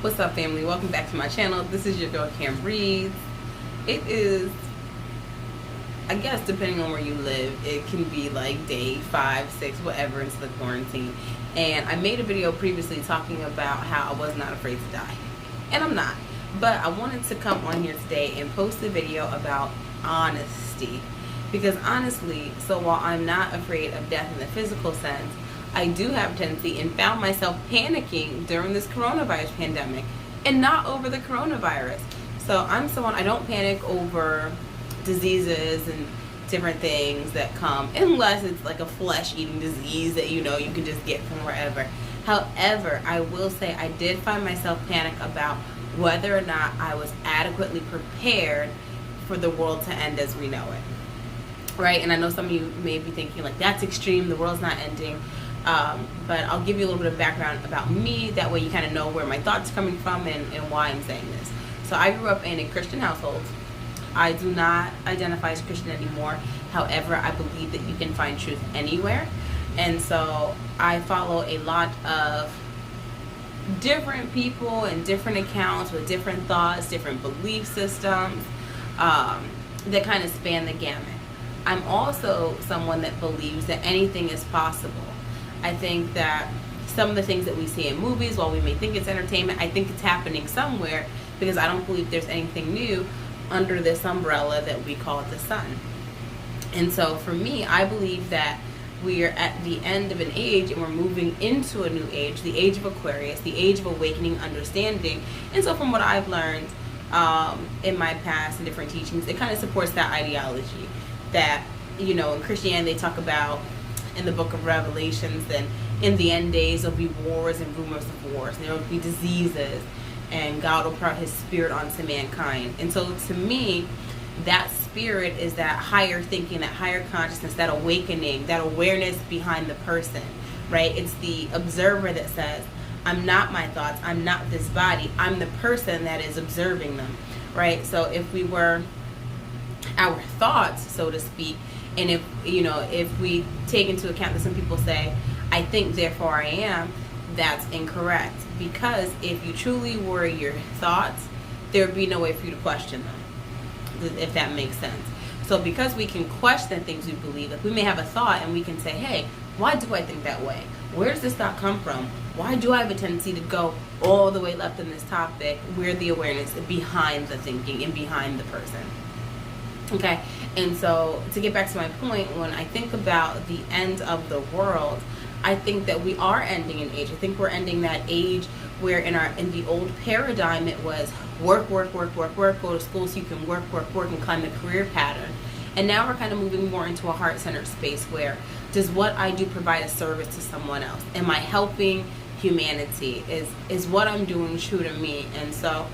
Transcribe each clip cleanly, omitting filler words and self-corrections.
What's up, family? Welcome back to my channel. This is your girl Cam Reads. It is, I guess, depending on where you live, it can be like day 5, 6, whatever into the quarantine. And I made a video previously talking about how I was not afraid to die, and I'm not. But I wanted to come on here today and post a video about honesty, because honestly, so while I'm not afraid of death in the physical sense, I do have a tendency and found myself panicking during this coronavirus pandemic, and not over the coronavirus. So I'm someone, I don't panic over diseases and different things that come, unless it's like a flesh-eating disease that you can just get from wherever. However, I will say I did find myself panic about whether or not I was adequately prepared for the world to end as we know it. Right? And I know some of you may be thinking, like, that's extreme, the world's not ending. But I'll give you a little bit of background about me. That way you kind of know where my thoughts are coming from and why I'm saying this. So I grew up in a Christian household. I do not identify as Christian anymore. However, I believe that you can find truth anywhere. And so I follow a lot of different people and different accounts with different thoughts, different belief systems that kind of span the gamut. I'm also someone that believes that anything is possible. I think that some of the things that we see in movies, while we may think it's entertainment, I think it's happening somewhere, because I don't believe there's anything new under this umbrella that we call the sun. And so for me, I believe that we are at the end of an age and we're moving into a new age, the age of Aquarius, the age of awakening understanding. And so from what I've learned in my past and different teachings, it kind of supports that ideology that, in Christianity they talk about in the book of Revelations, then in the end days there'll be wars and rumors of wars, and there will be diseases, and God will pour out his spirit onto mankind. And so to me, that spirit is that higher thinking, that higher consciousness, that awakening, that awareness behind the person, right? It's the observer that says, I'm not my thoughts, I'm not this body, I'm the person that is observing them, right? So if we were our thoughts, so to speak, and if we take into account that some people say, I think therefore I am, that's incorrect. Because if you truly were your thoughts, there would be no way for you to question them, if that makes sense. So because we can question things we believe, like we may have a thought and we can say, hey, why do I think that way? Where does this thought come from? Why do I have a tendency to go all the way left in this topic? We're the awareness behind the thinking and behind the person. Okay, and so to get back to my point, when I think about the end of the world, I think that we are ending an age. I think we're ending that age where in the old paradigm it was work, go to school so you can work, and climb the career pattern. And now we're kind of moving more into a heart-centered space where, does what I do provide a service to someone else? Am I helping humanity? Is what I'm doing true to me? And so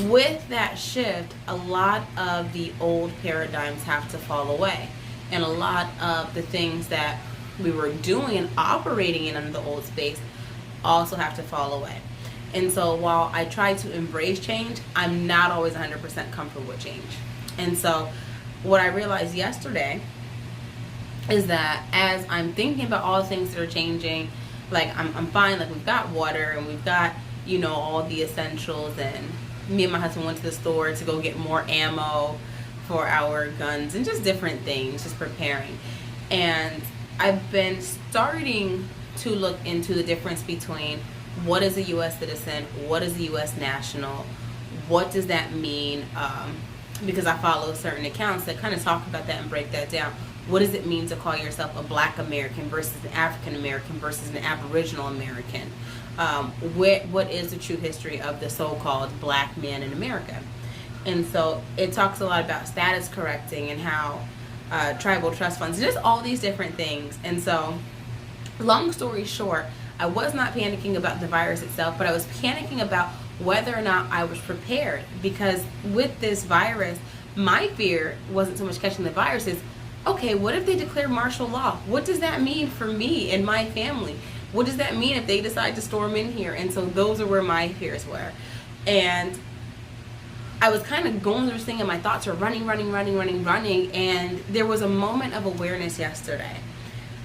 with that shift, a lot of the old paradigms have to fall away. And a lot of the things that we were doing and operating in under the old space also have to fall away. And so while I try to embrace change, I'm not always 100% comfortable with change. And so what I realized yesterday is that as I'm thinking about all the things that are changing, like I'm fine, like we've got water and we've got, all the essentials, and me and my husband went to the store to go get more ammo for our guns and just different things, just preparing. And I've been starting to look into the difference between what is a U.S. citizen, what is a U.S. national, what does that mean, because I follow certain accounts that kind of talk about that and break that down. What does it mean to call yourself a Black American versus an African American versus an Aboriginal American? What is the true history of the so-called Black man in America? And so it talks a lot about status correcting and how tribal trust funds, just all these different things. And so long story short, I was not panicking about the virus itself, but I was panicking about whether or not I was prepared. Because with this virus, my fear wasn't so much catching the virus, is, okay, what if they declare martial law? What does that mean for me and my family? What does that mean if they decide to storm in here? And so those are where my fears were. And I was kind of going through this thing and my thoughts were running. And there was a moment of awareness yesterday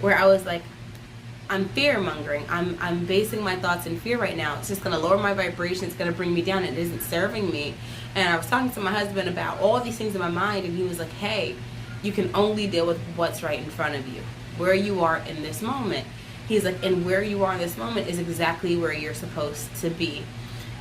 where I was like, I'm fear mongering. I'm basing my thoughts in fear right now. It's just going to lower my vibration. It's going to bring me down. It isn't serving me. And I was talking to my husband about all these things in my mind, and he was like, hey, you can only deal with what's right in front of you, where you are in this moment. He's like, and where you are in this moment is exactly where you're supposed to be.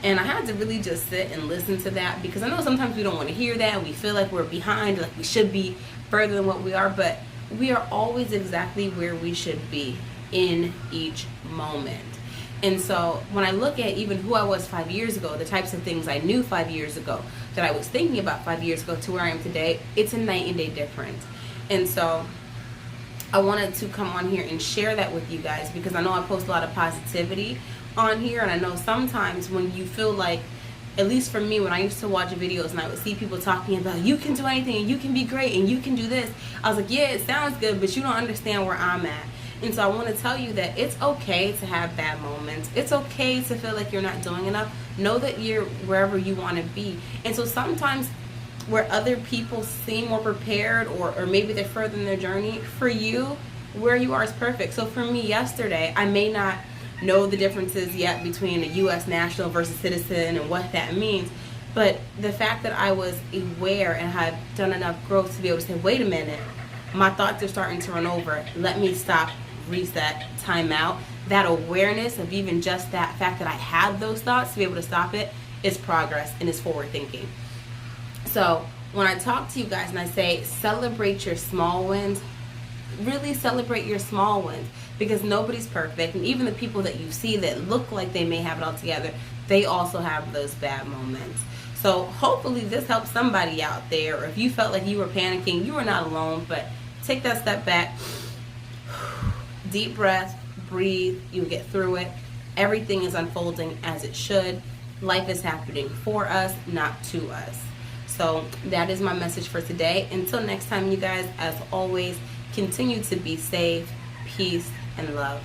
And I had to really just sit and listen to that, because I know sometimes we don't want to hear that. We feel like we're behind, like we should be further than what we are, but we are always exactly where we should be in each moment. And so when I look at even who I was 5 years ago, the types of things I knew 5 years ago, that I was thinking about 5 years ago to where I am today, it's a night and day difference. And so I wanted to come on here and share that with you guys, because I know I post a lot of positivity on here, and I know sometimes when you feel like, at least for me, when I used to watch videos and I would see people talking about you can do anything and you can be great and you can do this, I was like, yeah, it sounds good, but you don't understand where I'm at. And so I want to tell you that it's okay to have bad moments. It's okay to feel like you're not doing enough. Know that you're wherever you want to be. And so sometimes where other people seem more prepared, or maybe they're further in their journey, for you, where you are is perfect. So for me yesterday, I may not know the differences yet between a U.S. national versus citizen and what that means. But the fact that I was aware and had done enough growth to be able to say, wait a minute, my thoughts are starting to run over. Let me stop, reset, time out. That awareness of even just that fact that I had those thoughts, to be able to stop it, is progress and is forward thinking. So when I talk to you guys and I say celebrate your small wins, really celebrate your small wins, because nobody's perfect, and even the people that you see that look like they may have it all together, they also have those bad moments. So hopefully this helps somebody out there, or if you felt like you were panicking, you are not alone. But take that step back, deep breath, breathe, you'll get through it. Everything is unfolding as it should. Life is happening for us, not to us. So that is my message for today. Until next time, you guys, as always, continue to be safe, peace, and love.